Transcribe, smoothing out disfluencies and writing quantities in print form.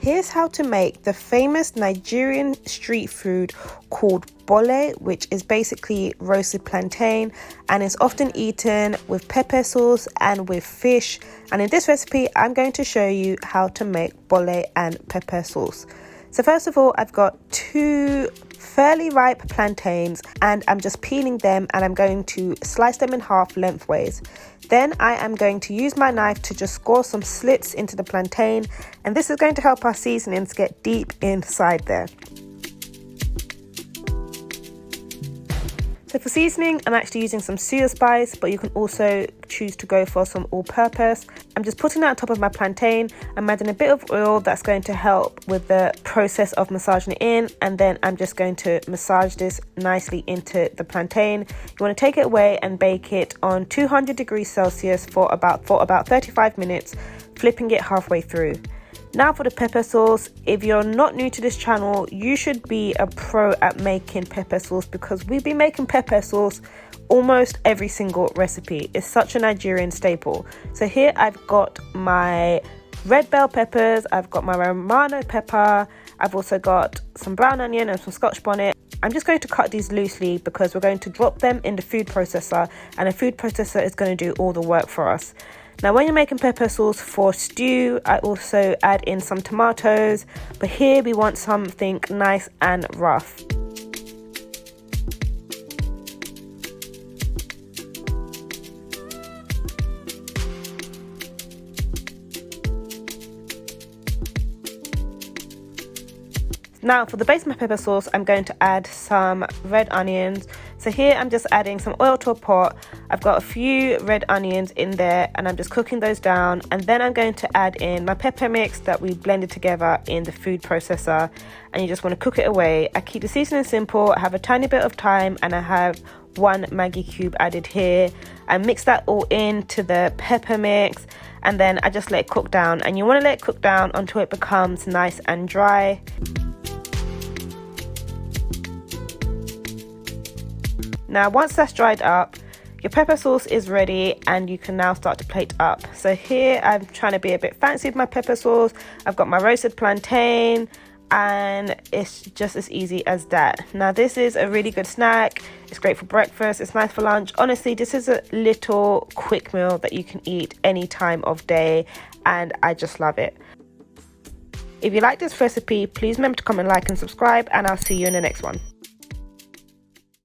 here's how to make the famous Nigerian street food called BOLE, which is basically roasted plantain and is often eaten with pepper sauce and with fish. And in this recipe, I'm going to show you how to make BOLE and pepper sauce. So first of all, I've got 2 fairly ripe plantains and I'm just peeling them, and I'm going to slice them in half lengthways. Then I am going to use my knife to just score some slits into the plantain, and this is going to help our seasonings get deep inside there. So for seasoning, I'm actually using some suya spice, but you can also choose to go for some all-purpose. I'm just putting that on top of my plantain. I'm adding a bit of oil that's going to help with the process of massaging it in, and then I'm just going to massage this nicely into the plantain. You want to take it away and bake it on 200 degrees Celsius for about 35 minutes, flipping it halfway through. Now for the pepper sauce. If you're not new to this channel, you should be a pro at making pepper sauce, because we've been making pepper sauce almost every single recipe. It's such a Nigerian staple. So here I've got my red bell peppers, I've got my Romano pepper, I've also got some brown onion and some scotch bonnet. I'm just going to cut these loosely because we're going to drop them in the food processor, and the food processor is going to do all the work for us. Now when you're making pepper sauce for stew, I also add in some tomatoes, but here we want something nice and rough. Now for the base of my pepper sauce, I'm going to add some red onions. So here I'm just adding some oil to a pot. I've got a few red onions in there and I'm just cooking those down. And then I'm going to add in my pepper mix that we blended together in the food processor. And you just want to cook it away. I keep the seasoning simple. I have a tiny bit of thyme and I have 1 Maggi cube added here. I mix that all into the pepper mix and then I just let it cook down. And you want to let it cook down until it becomes nice and dry. Now once that's dried up, your pepper sauce is ready and you can now start to plate up. So here I'm trying to be a bit fancy with my pepper sauce. I've got my roasted plantain and it's just as easy as that. Now this is a really good snack. It's great for breakfast, it's nice for lunch. Honestly, this is a little quick meal that you can eat any time of day and I just love it. If you like this recipe, please remember to comment, like and subscribe, and I'll see you in the next one.